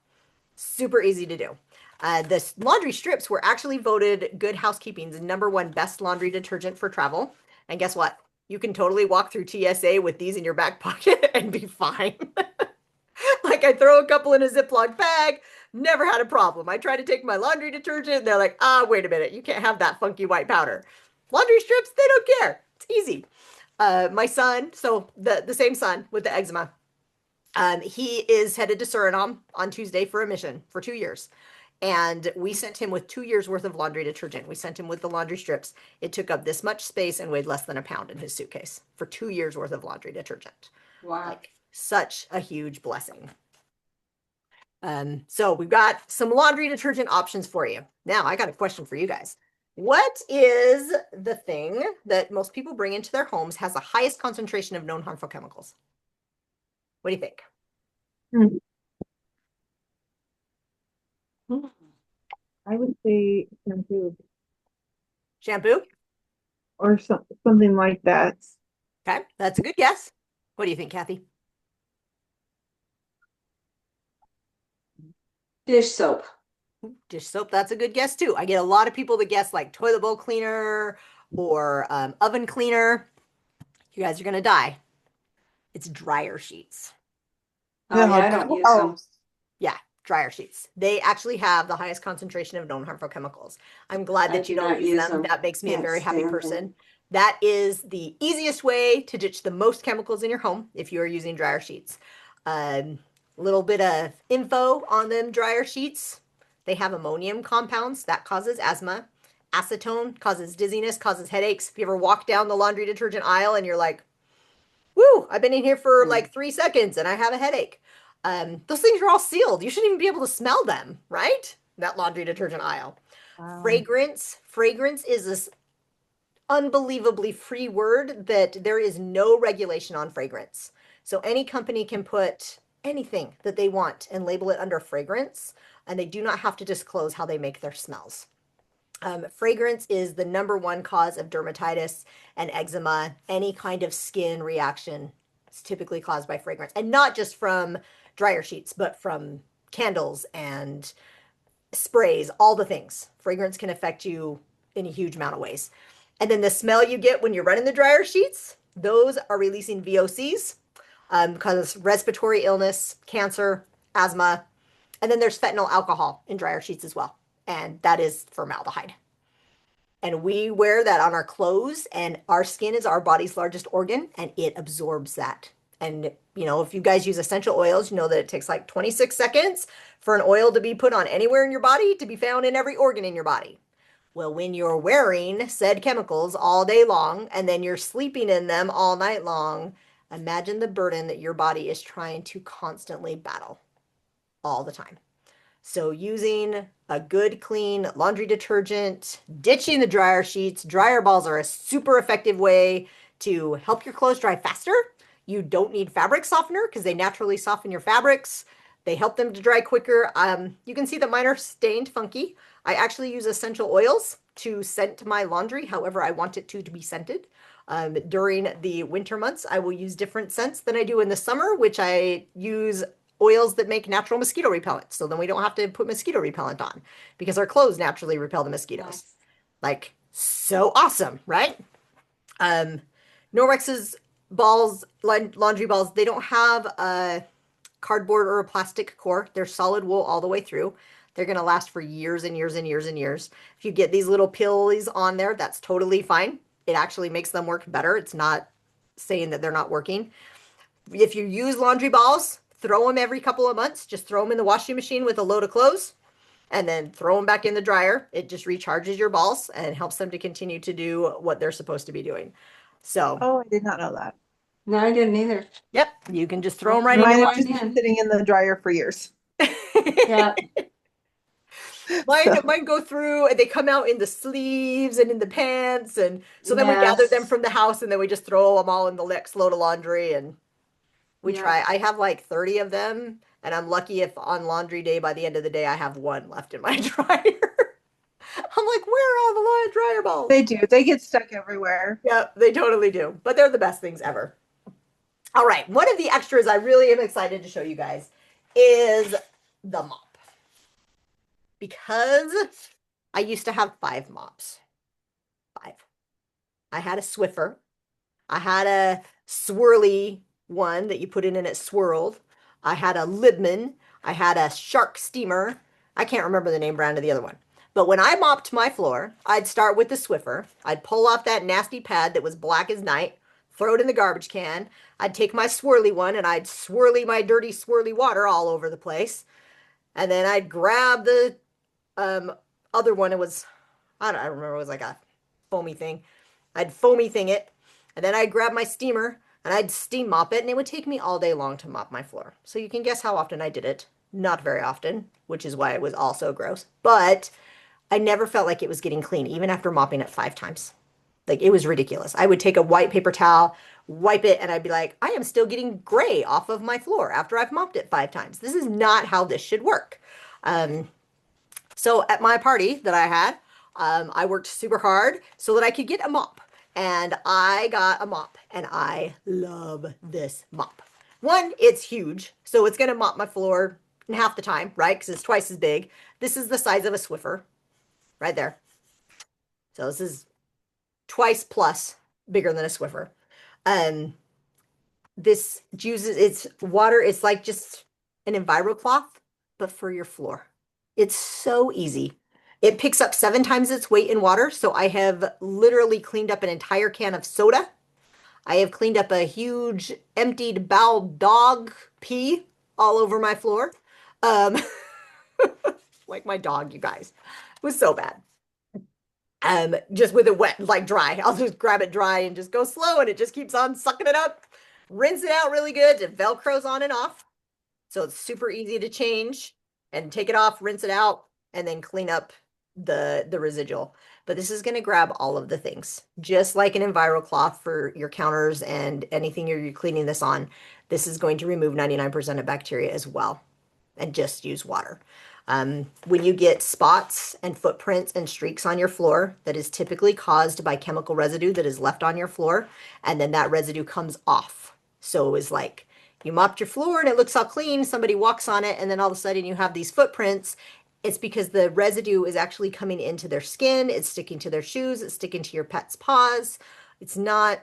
Speaker 1: Super easy to do. The laundry strips were actually voted Good Housekeeping's #1 best laundry detergent for travel. And guess what? You can totally walk through TSA with these in your back pocket and be fine. Like I throw a couple in a Ziploc bag, never had a problem. I try to take my laundry detergent, and they're like, wait a minute, you can't have that funky white powder. Laundry strips, they don't care. It's easy. My son, so the same son with the eczema, he is headed to Suriname on Tuesday for a mission for 2 years. And we sent him with 2 years worth of laundry detergent. We sent him with the laundry strips. It took up this much space and weighed less than a pound in his suitcase for 2 years worth of laundry detergent.
Speaker 3: Wow.
Speaker 1: Like such a huge blessing. So we've got some laundry detergent options for you. Now I got a question for you guys. What is the thing that most people bring into their homes has the highest concentration of known harmful chemicals? What do you think?
Speaker 2: Hmm.
Speaker 3: Hmm.
Speaker 2: I would say shampoo
Speaker 1: Shampoo?
Speaker 2: or something like that.
Speaker 1: Okay, that's a good guess. What do you think, Kathy?
Speaker 3: Dish soap.
Speaker 1: Dish soap, that's a good guess too. I get a lot of people that guess like toilet bowl cleaner or oven cleaner. You guys are gonna die. It's dryer sheets.
Speaker 3: Oh
Speaker 2: No,
Speaker 3: yeah, I don't use them.
Speaker 2: gross.
Speaker 1: Yeah, dryer sheets. They actually have the highest concentration of known harmful chemicals. I'm glad
Speaker 3: I
Speaker 1: that you
Speaker 3: do
Speaker 1: don't
Speaker 3: not
Speaker 1: use
Speaker 3: use
Speaker 1: them.
Speaker 3: them.
Speaker 1: That makes me a
Speaker 3: Can't
Speaker 1: very happy
Speaker 3: stand them.
Speaker 1: person. That is the easiest way to ditch the most chemicals in your home if you are using dryer sheets. Um, little bit of info on them dryer sheets. They have ammonium compounds that causes asthma. Acetone causes dizziness, causes headaches. If you ever walk down the laundry detergent aisle and you're like, woo, I've been in here for
Speaker 3: Mm.
Speaker 1: like 3 seconds and I have a headache. Those things are all sealed. You shouldn't even be able to smell them, right? That laundry detergent aisle.
Speaker 2: Wow.
Speaker 1: Fragrance is this unbelievably free word that there is no regulation on fragrance. So any company can put anything that they want and label it under fragrance, and they do not have to disclose how they make their smells. Fragrance is the number one cause of dermatitis and eczema, any kind of skin reaction is typically caused by fragrance. And not just from dryer sheets, but from candles and sprays, all the things. Fragrance can affect you in a huge amount of ways. And then the smell you get when you're running the dryer sheets, those are releasing VOCs, cause respiratory illness, cancer, asthma. And then there's fentanyl alcohol in dryer sheets as well. And that is formaldehyde, and we wear that on our clothes, and our skin is our body's largest organ and it absorbs that. And if you guys use essential oils, you know that it takes like 26 seconds for an oil to be put on anywhere in your body to be found in every organ in your body. Well, when you're wearing said chemicals all day long and then you're sleeping in them all night long, imagine the burden that your body is trying to constantly battle all the time. So using a good clean laundry detergent, ditching the dryer sheets, dryer balls are a super effective way to help your clothes dry faster. You don't need fabric softener because they naturally soften your fabrics. They help them to dry quicker. You can see that mine are stained funky. I actually use essential oils to scent my laundry however I want it to be scented. During the winter months, I will use different scents than I do in the summer, which I use oils that make natural mosquito repellent. So then we don't have to put mosquito repellent on because our clothes naturally repel the mosquitoes.
Speaker 3: Nice.
Speaker 1: Like, so awesome, right? Um, Norwex's laundry balls, they don't have a cardboard or a plastic core. They're solid wool all the way through. They're going to last for years and years and years and years. If you get these little pillies on there, that's totally fine. It actually makes them work better. It's not saying that they're not working. If you use laundry balls, throw them every couple of months. Just throw them in the washing machine with a load of clothes and then throw them back in the dryer. It just recharges your balls and helps them to continue to do what they're supposed to be doing. So,
Speaker 2: Oh, I did not know that.
Speaker 3: No, I didn't either.
Speaker 1: yep, you can just throw
Speaker 3: I'll
Speaker 1: them right in
Speaker 3: throw
Speaker 1: your
Speaker 2: Mine have
Speaker 3: mine
Speaker 2: just been
Speaker 3: in.
Speaker 2: sitting in the dryer for years.
Speaker 3: Yeah.
Speaker 1: Mine,
Speaker 2: So,
Speaker 1: mine go through and they come out in the sleeves and in the pants. And so then we gather them
Speaker 3: Yes.
Speaker 1: from the house and then we just throw them all in the next load of laundry and we
Speaker 3: Yep.
Speaker 1: try. I have like 30 of them, and I'm lucky if on laundry day by the end of the day I have one left in my dryer. I'm like, where are all the dryer balls?
Speaker 2: they do. They get stuck everywhere.
Speaker 1: Yeah, they totally do. But they're the best things ever. All right, one of the extras I really am excited to show you guys is the mop. Because I used to have 5 mops. 5. I had a Swiffer. I had a swirly one that you put in and it swirled. I had a Libman. I had a Shark steamer. I can't remember the name brand of the other one. But when I mopped my floor, I'd start with the Swiffer. I'd pull off that nasty pad that was black as night, throw it in the garbage can. I'd take my swirly one and I'd swirly my dirty swirly water all over the place. And then I'd grab the um, other one. It was, I don't remember, it was like a foamy thing. I'd foamy thing it, and then I'd grab my steamer and I'd steam mop it, and it would take me all day long to mop my floor. So you can guess how often I did it. Not very often, which is why it was all so gross. But I never felt like it was getting clean, even after mopping it 5 times. Like it was ridiculous. I would take a white paper towel, wipe it, and I'd be like, I am still getting gray off of my floor after I've mopped it 5 times. This is not how this should work. Um, so at my party that I had, I worked super hard so that I could get a mop. And I got a mop, and I love this mop. One, it's huge, so it's gonna mop my floor in half the time, right? Because it's twice as big. This is the size of a Swiffer, right there. So this is twice plus bigger than a Swiffer. Um, this uses it's water. It's like just an EnviroCloth, but for your floor. It's so easy. It picks up 7 times its weight in water. So I have literally cleaned up an entire can of soda. I have cleaned up a huge emptied bowel dog pee all over my floor. Um, like my dog, you guys. It was so bad. Just with it wet, like dry. I'll just grab it dry and just go slow, and it just keeps on sucking it up. Rinse it out really good. It Velcros on and off. So it's super easy to change and take it off, rinse it out, and then clean up the residual. But this is going to grab all of the things, just like an EnviroCloth for your counters and anything you're cleaning this on. This is going to remove 99% of bacteria as well, and just use water. When you get spots and footprints and streaks on your floor, that is typically caused by chemical residue that is left on your floor, and then that residue comes off. So it was like you mopped your floor and it looks all clean, somebody walks on it, and then all of a sudden you have these footprints. It's because the residue is actually coming into their skin, it's sticking to their shoes, it's sticking to your pet's paws. It's not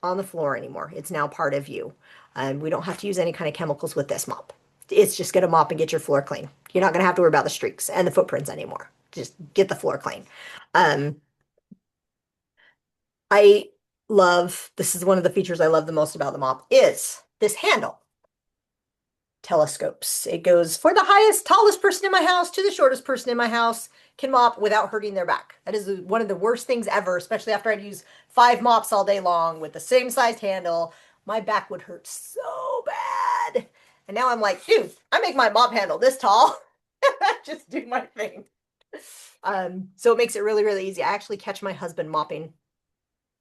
Speaker 1: on the floor anymore. It's now part of you. And we don't have to use any kind of chemicals with this mop. It's just going to mop and get your floor clean. You're not going to have to worry about the streaks and the footprints anymore. Just get the floor clean. Um, I love, this is one of the features I love the most about the mop is this handle. Telescopes. It goes for the highest, tallest person in my house to the shortest person in my house can mop without hurting their back. That is one of the worst things ever, especially after I'd use 5 mops all day long with the same sized handle. My back would hurt so bad. And now I'm like, dude, I make my mop handle this tall. Just do my thing. So it makes it really, really easy. I actually catch my husband mopping.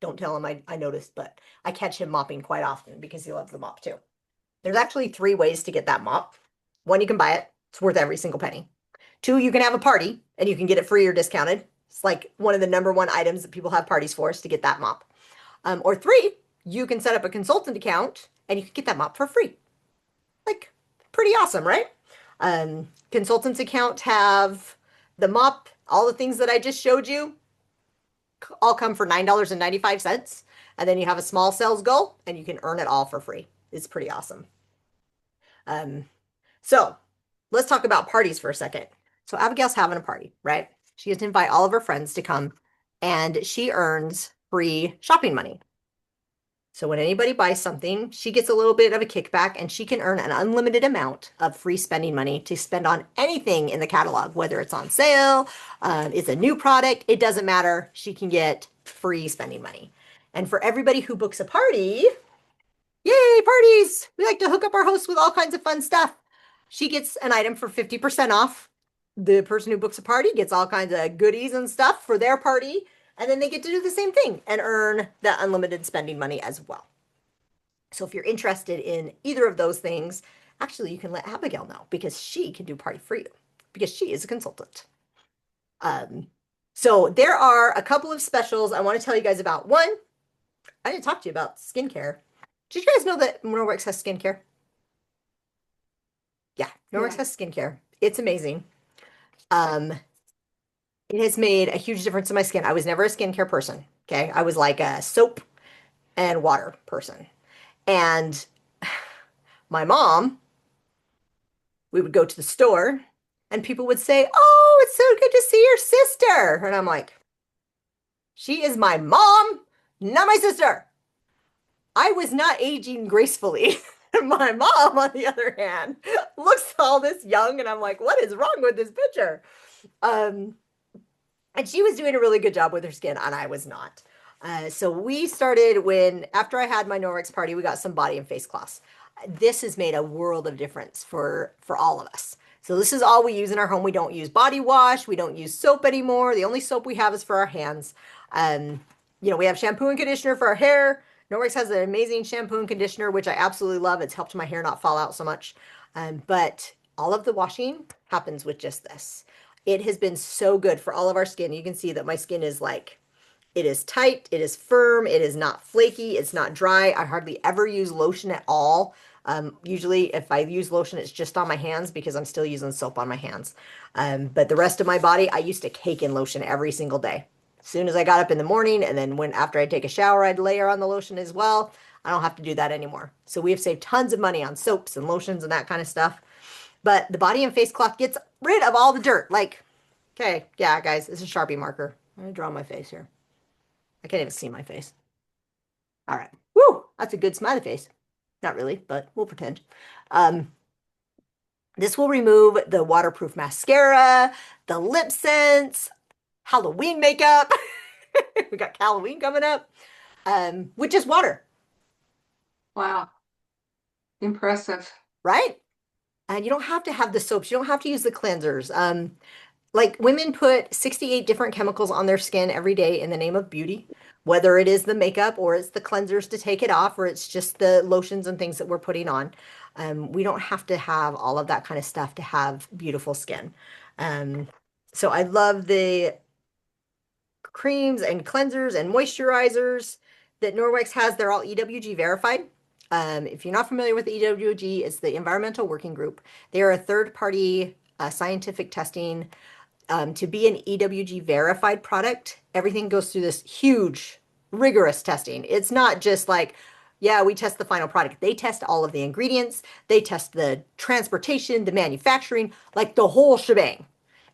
Speaker 1: Don't tell him I noticed, but I catch him mopping quite often because he loves the mop too. There's actually 3 ways to get that mop. One, you can buy it. It's worth every single penny. 2, you can have a party and you can get it free or discounted. It's like one of the #1 items that people have parties for is to get that mop. Or 3, you can set up a consultant account and you can get that mop for free. Like, pretty awesome, right? Consultants account have the mop, all the things that I just showed you, all come for $9.95. And then you have a small sales goal and you can earn it all for free. It's pretty awesome. So let's talk about parties for a second. So Abigail's having a party, right? She has to invite all of her friends to come and she earns free shopping money. So when anybody buys something, she gets a little bit of a kickback and she can earn an unlimited amount of free spending money to spend on anything in the catalog, whether it's on sale, it's a new product, it doesn't matter. She can get free spending money. And for everybody who books a party, yay, parties! We like to hook up our hosts with all kinds of fun stuff. She gets an item for 50% off. The person who books a party gets all kinds of goodies and stuff for their party. And then they get to do the same thing and earn that unlimited spending money as well. So if you're interested in either of those things, actually you can let Abigail know because she can do party for you because she is a consultant. So there are a couple of specials I want to tell you guys about. One, I didn't talk to you about skincare. Did you guys know that Norwex has skincare? Yeah, Norwex has skincare. It's amazing. It has made a huge difference in my skin. I was never a skincare person. Okay. I was like a soap and water person. And my mom, we would go to the store and people would say, "Oh, it's so good to see your sister." And I'm like, she is my mom, not my sister. I was not aging gracefully. My mom, on the other hand, looks all this young, and I'm like, what is wrong with this picture? And she was doing a really good job with her skin, and I was not. So we started after I had my Norwex party, we got some body and face cloths. This has made a world of difference for all of us. So this is all we use in our home. We don't use body wash. We don't use soap anymore. The only soap we have is for our hands. Um, we have shampoo and conditioner for our hair. Norwex has an amazing shampoo and conditioner, which I absolutely love. It's helped my hair not fall out so much. But all of the washing happens with just this. It has been so good for all of our skin. You can see that my skin is like, it is tight, it is firm, it is not flaky, it's not dry. I hardly ever use lotion at all. Usually if I use lotion, it's just on my hands because I'm still using soap on my hands. But the rest of my body, I used to cake in lotion every single day. As soon as I got up in the morning and then after I take a shower, I'd layer on the lotion as well. I don't have to do that anymore. So we have saved tons of money on soaps and lotions and that kind of stuff. But the body and face cloth gets rid of all the dirt. Like, okay, yeah, guys, it's a Sharpie marker. I'm gonna draw my face here. I can't even see my face. All right. Woo! That's a good smiley face. Not really, but we'll pretend. Um, this will remove the waterproof mascara, the lip scents, Halloween makeup. We got Halloween coming up. With just water,
Speaker 3: Wow, impressive.
Speaker 1: right? And you don't have to have the soaps. You don't have to use the cleansers. Like women put 68 different chemicals on their skin every day in the name of beauty, whether it is the makeup or it's the cleansers to take it off or it's just the lotions and things that we're putting on. We don't have to have all of that kind of stuff to have beautiful skin. Um, so I love the creams and cleansers and moisturizers that Norwex has. They're all EWG verified. If you're not familiar with EWG, it's the Environmental Working Group. They are a third-party scientific testing to be an EWG verified product. Everything goes through this huge, rigorous testing. It's not just like, yeah, we test the final product. They test all of the ingredients, they test the transportation, the manufacturing, like the whole shebang.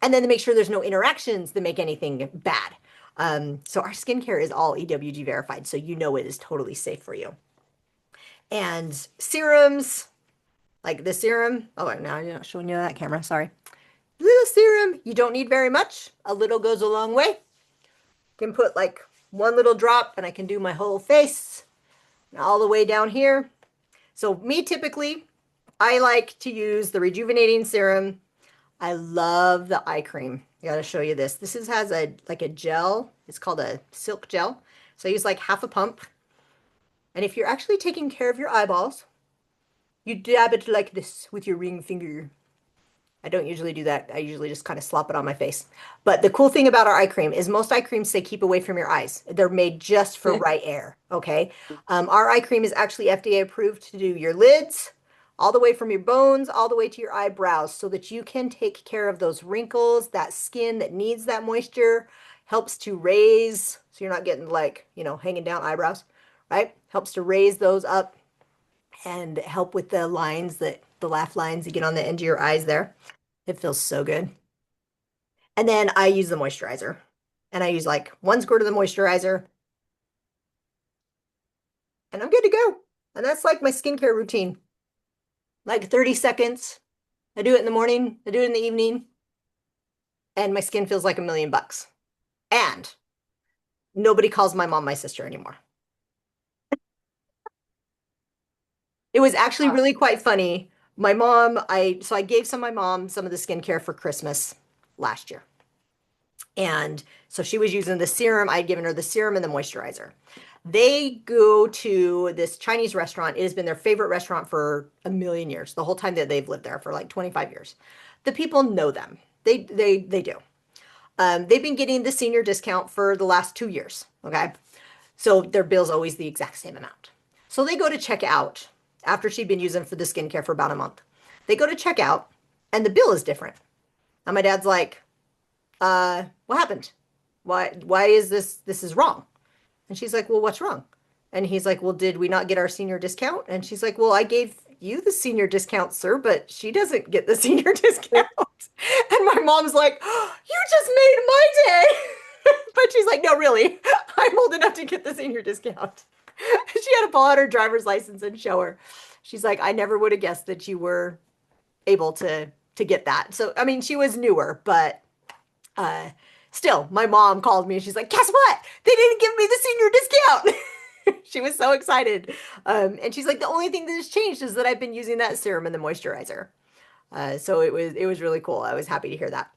Speaker 1: And then to make sure there's no interactions that make anything bad. So our skincare is all EWG verified, so you know it is totally safe for you. And serums, like the serum. Oh, now I'm not showing you that camera. Sorry. Little serum, you don't need very much. A little goes a long way. Can put like one little drop and I can do my whole face all the way down here. So me typically, I like to use the rejuvenating serum. I love the eye cream. I gotta show you this. Has a like a gel. It's called a silk gel. So I use like half a pump. And if you're actually taking care of your eyeballs, you dab it like this with your ring finger. I don't usually do that. I usually just kind of slop it on my face. But the cool thing about our eye cream is most eye creams say keep away from your eyes. They're made just for right air, okay? Our eye cream is actually FDA approved to do your lids, all the way from your bones, all the way to your eyebrows so that you can take care of those wrinkles, that skin that needs that moisture, helps to raise, so you're not getting like, hanging down eyebrows, right? Helps to raise those up and help with the lines the laugh lines you get on the end of your eyes there. It feels so good. And then I use the moisturizer. And I use like 1 squirt of the moisturizer. And I'm good to go. And that's like my skincare routine. Like 30 seconds. I do it in the morning. I do it in the evening. And my skin feels like $1,000,000. And nobody calls my mom my sister anymore. It was actually really quite funny. My mom, I gave my mom some of the skincare for Christmas last year. And so she was using the serum. I'd given her the serum and the moisturizer. They go to this Chinese restaurant. It has been their favorite restaurant for a million years, the whole time that they've lived there for like 25 years. The people know them. They do. They've been getting the senior discount for the last 2 years. Okay. So their bill's always the exact same amount. So they go to check out after she'd been using for the skincare for about a month. They go to check out and the bill is different. And my dad's like, what happened? Why is this is wrong? And she's like, well, what's wrong? And he's like, well, did we not get our senior discount? And she's like, well, I gave you the senior discount, sir, but she doesn't get the senior discount. And my mom's like, oh, you just made my day. But she's like, no, really, I'm old enough to get the senior discount. She had to pull out her driver's license and show her. She's like, I never would have guessed that you were able to get that. So, I mean, she was newer, but still, my mom called me and she's like, guess what? They didn't give me the senior discount. She was so excited. And she's like, the only thing that has changed is that I've been using that serum and the moisturizer. So it was really cool. I was happy to hear that.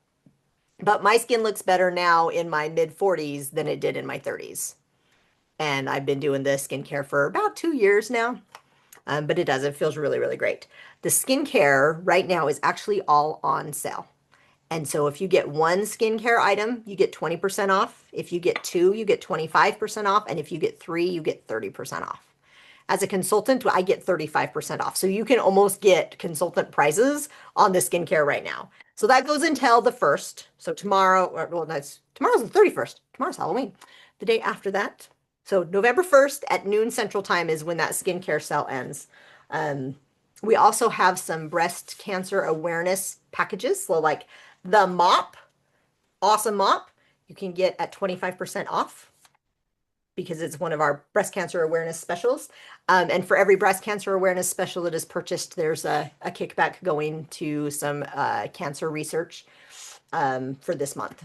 Speaker 1: But my skin looks better now in my mid 40s than it did in my 30s. And I've been doing this skincare for about 2 years now. But it does. It feels really, really great. The skincare right now is actually all on sale. And so if you get one skincare item, you get 20% off. If you get two, you get 25% off. And if you get three, you get 30% off. As a consultant, I get 35% off. So you can almost get consultant prices on the skincare right now. So that goes until the 1st. So tomorrow, well, tomorrow's the 31st. Tomorrow's Halloween. The day after that. So November 1st at noon Central Time is when that skincare sale ends. Um, we also have some breast cancer awareness packages. So like the mop, awesome mop, you can get at 25% off because it's one of our breast cancer awareness specials. And for every breast cancer awareness special that is purchased, there's a kickback going to some cancer research for this month.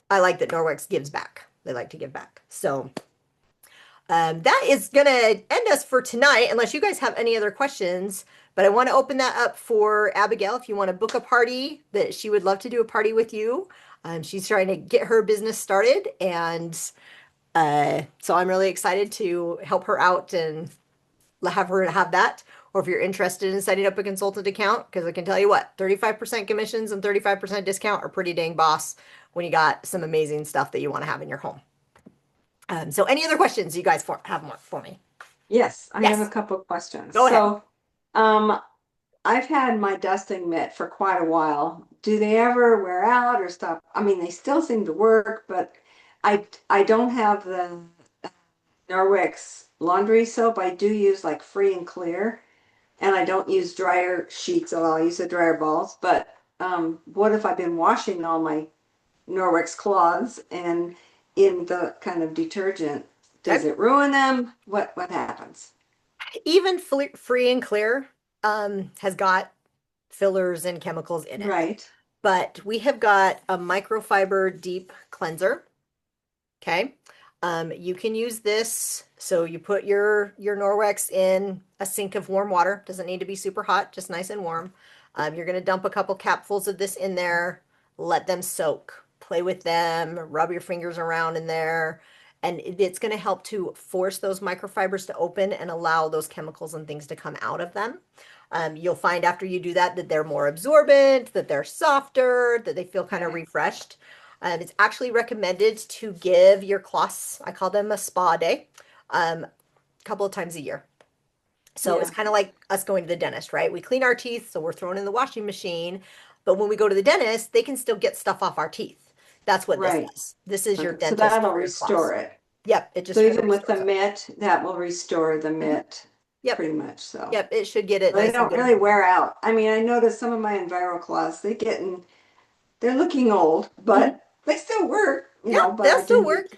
Speaker 1: I like that Norwex gives back. They like to give back. So that is going to end us for tonight, unless you guys have any other questions. But I want to open that up for Abigail if you want to book a party, that she would love to do a party with you. She's trying to get her business started, and so I'm really excited to help her out and have her have that. Or if you're interested in setting up a consultant account, because I can tell you what, 35% commissions and 35% discount are pretty dang boss when you got some amazing stuff that you want to have in your home. So any other questions you guys have more for me?
Speaker 3: Yes, I have a
Speaker 1: Yes,
Speaker 3: couple of questions.
Speaker 1: go ahead.
Speaker 3: So, um, I've had my dusting mitt for quite a while. Do they ever wear out or stop? I mean, they still seem to work, but I don't have the Norwex laundry soap. I do use like free and clear, and I don't use dryer sheets at all. I use the dryer balls. But what if I've been washing all my Norwex cloths and in the kind of detergent? Does
Speaker 1: Okay.
Speaker 3: it ruin them? What happens?
Speaker 1: Even free and clear has got fillers and chemicals in it.
Speaker 3: Right.
Speaker 1: But we have got a microfiber deep cleanser. Okay. You can use this. So you put your Norwex in a sink of warm water. Doesn't need to be super hot, just nice and warm. You're going to dump a couple capfuls of this in there, let them soak, play with them, rub your fingers around in there. And it's going to help to force those microfibers to open and allow those chemicals and things to come out of them. You'll find after you do that that they're more absorbent, that they're softer, that they feel kind of refreshed. It's actually recommended to give your cloths, I call them a spa day, a couple of times a year. So it's
Speaker 3: Yeah.
Speaker 1: kind of like us going to the dentist, right? We clean our teeth, so we're thrown in the washing machine. But when we go to the dentist, they can still get stuff off our teeth. That's what this
Speaker 3: Right.
Speaker 1: is. This is your
Speaker 3: Okay. So
Speaker 1: dentist
Speaker 3: that'll
Speaker 1: for your cloths.
Speaker 3: restore it.
Speaker 1: Yep, it
Speaker 3: So
Speaker 1: just kind of
Speaker 3: even with the
Speaker 1: restores it.
Speaker 3: mitt, that will restore the
Speaker 1: Mhm.
Speaker 3: mitt
Speaker 1: Yep,
Speaker 3: pretty much. So
Speaker 1: yep, it should get it
Speaker 3: they
Speaker 1: nice and
Speaker 3: don't
Speaker 1: good and
Speaker 3: really
Speaker 1: full.
Speaker 3: wear out. I mean, I noticed some of my Enviro cloths, they're looking old,
Speaker 1: Mhm.
Speaker 3: but they still work,
Speaker 1: Yep,
Speaker 3: but
Speaker 1: they'll
Speaker 3: I do
Speaker 1: still
Speaker 3: need
Speaker 1: work.
Speaker 3: to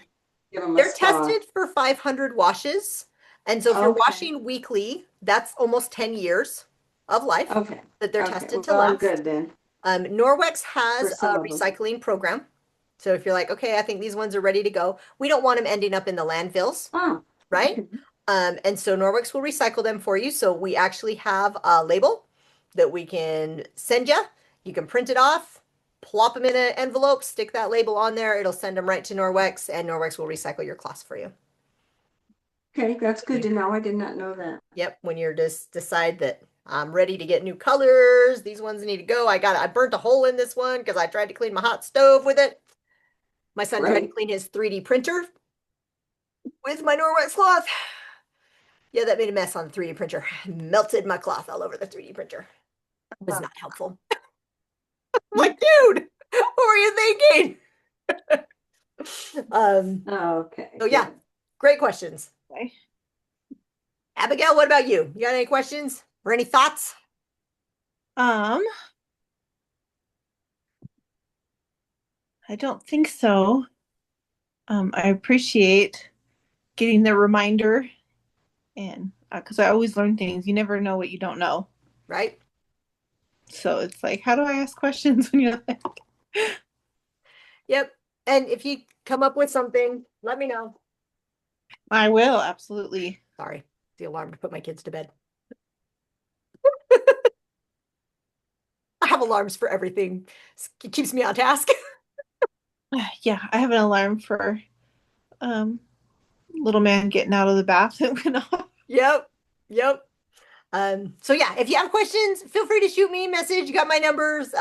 Speaker 3: give them a
Speaker 1: They're
Speaker 3: spa.
Speaker 1: tested for 500 washes. And so if you're
Speaker 3: Okay.
Speaker 1: washing weekly, that's almost 10 years of life
Speaker 3: Okay.
Speaker 1: that they're
Speaker 3: Okay.
Speaker 1: tested
Speaker 3: Well,
Speaker 1: to
Speaker 3: I'm
Speaker 1: last.
Speaker 3: good then
Speaker 1: Norwex
Speaker 3: for
Speaker 1: has
Speaker 3: some
Speaker 1: a
Speaker 3: of them.
Speaker 1: recycling program. So if you're like, okay, I think these ones are ready to go, we don't want them ending up in the landfills,
Speaker 3: Oh,
Speaker 1: right?
Speaker 3: okay.
Speaker 1: And so Norwex will recycle them for you. So we actually have a label that we can send you. You can print it off, plop them in an envelope, stick that label on there. It'll send them right to Norwex, and Norwex will recycle your cloths for you.
Speaker 3: Okay, that's good to know. I did not know that.
Speaker 1: Yep, when you're just decide that I'm ready to get new colors, these ones need to go. I burnt a hole in this one because I tried to clean my hot stove with it. My son tried to
Speaker 3: Right.
Speaker 1: clean his 3D printer with my Norwex cloth. Yeah, that made a mess on the 3D printer. Melted my cloth all over the 3D printer. It was not helpful. Like, dude, what were you thinking?
Speaker 3: Okay,
Speaker 1: So yeah,
Speaker 3: good.
Speaker 1: great questions.
Speaker 2: Okay.
Speaker 1: Abigail, what about you? You got any questions or any thoughts?
Speaker 2: Um, I don't think so. I appreciate getting the reminder and because I always learn things. You never know what you don't know.
Speaker 1: Right?
Speaker 2: So it's like, how do I ask questions when you're like,
Speaker 1: Yep. And if you come up with something, let me know.
Speaker 2: I will, absolutely.
Speaker 1: Sorry, the alarm to put my kids to bed. I have alarms for everything. It keeps me on task.
Speaker 2: Yeah, I have an alarm for um little man getting out of the bath that went off.
Speaker 1: Yep. Yep. So yeah, if you have questions, feel free to shoot me a message. You got my numbers.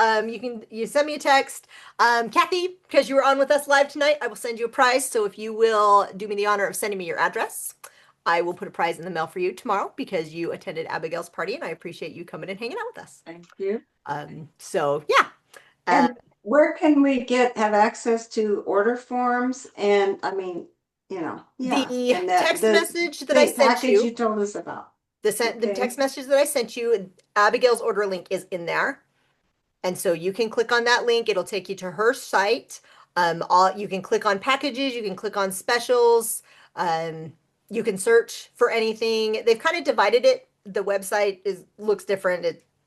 Speaker 1: You send me a text. Kathy, because you were on with us live tonight, I will send you a prize. So if you will do me the honor of sending me your address, I will put a prize in the mail for you tomorrow because you attended Abigail's party and I appreciate you coming and hanging out with us.
Speaker 3: Thank you.
Speaker 1: So yeah.
Speaker 3: And where can we have access to order forms? And I mean, yeah,
Speaker 1: The
Speaker 3: and that
Speaker 1: text
Speaker 3: the
Speaker 1: message that I
Speaker 3: thing
Speaker 1: sent
Speaker 3: package you
Speaker 1: you,
Speaker 3: told us about.
Speaker 1: the
Speaker 3: Okay.
Speaker 1: text message that I sent you, Abigail's order link is in there. And so you can click on that link. It'll take you to her site. You can click on packages. You can click on specials. Um, you can search for anything. They've kind of divided it. The website looks different.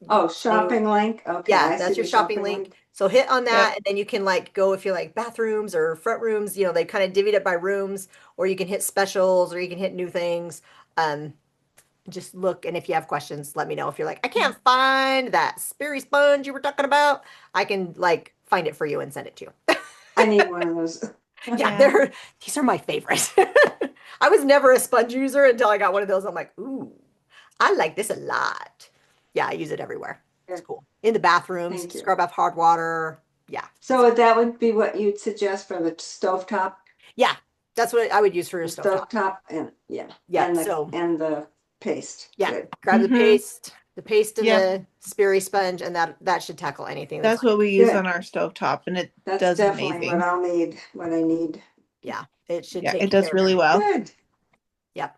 Speaker 3: Oh, shopping link. Okay,
Speaker 1: Yeah,
Speaker 3: I see
Speaker 1: that's your
Speaker 3: the
Speaker 1: shopping
Speaker 3: shopping
Speaker 1: link.
Speaker 3: link.
Speaker 1: So hit on
Speaker 2: Yep.
Speaker 1: that, and then you can like go if you like bathrooms or front rooms. They kind of divvied it by rooms, or you can hit specials, or you can hit new things. Um, just look, and if you have questions, let me know. If you're like, I can't find that Sperry sponge you were talking about, I can like find it for you and send it to you.
Speaker 3: I need one of those.
Speaker 1: Yeah,
Speaker 2: Yeah.
Speaker 1: these are my favorite. I was never a sponge user until I got one of those. I'm like, ooh, I like this a lot. Yeah, I use it everywhere. It's
Speaker 3: Here,
Speaker 1: cool. In the bathrooms,
Speaker 3: thank you.
Speaker 1: scrub off hard water. Yeah,
Speaker 3: So that would be what you'd suggest for the stovetop,
Speaker 1: yeah, that's what I would use for your
Speaker 3: the
Speaker 1: stovetop.
Speaker 3: stovetop, and yeah,
Speaker 1: Yep. So
Speaker 3: and the paste.
Speaker 1: yeah,
Speaker 3: Good.
Speaker 1: grab
Speaker 2: Mm-hmm.
Speaker 1: the paste and
Speaker 2: Yep.
Speaker 1: the Sperry sponge, and that should tackle anything that's
Speaker 2: That's
Speaker 1: on your
Speaker 2: what we use
Speaker 3: Good.
Speaker 2: on our stovetop, and it
Speaker 3: That's
Speaker 2: does
Speaker 3: definitely what
Speaker 2: amazing.
Speaker 3: I'll need, what I need.
Speaker 1: yeah, it should
Speaker 2: Yeah,
Speaker 1: take
Speaker 2: it
Speaker 1: care
Speaker 2: does
Speaker 1: of
Speaker 2: really
Speaker 1: everything.
Speaker 2: well.
Speaker 3: Good.
Speaker 1: Yep.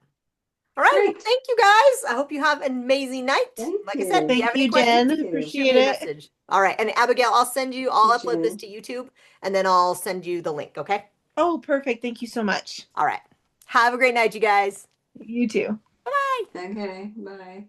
Speaker 1: All right. Well,
Speaker 3: Great.
Speaker 1: thank you guys. I hope you have an amazing night.
Speaker 3: Thank
Speaker 1: Like I said, if
Speaker 3: you.
Speaker 1: you
Speaker 2: Thank
Speaker 1: have any
Speaker 2: you,
Speaker 1: questions,
Speaker 2: Jen.
Speaker 3: Thank you.
Speaker 1: shoot
Speaker 2: Appreciate
Speaker 1: me a
Speaker 2: it.
Speaker 1: message. All right. And Abigail,
Speaker 3: You
Speaker 1: I'll upload this
Speaker 3: too.
Speaker 1: to YouTube and then I'll send you the link. Okay.
Speaker 2: Oh, perfect. Thank you so much.
Speaker 1: All right. Have a great night, you guys.
Speaker 2: You too.
Speaker 1: Bye.
Speaker 3: Okay, bye.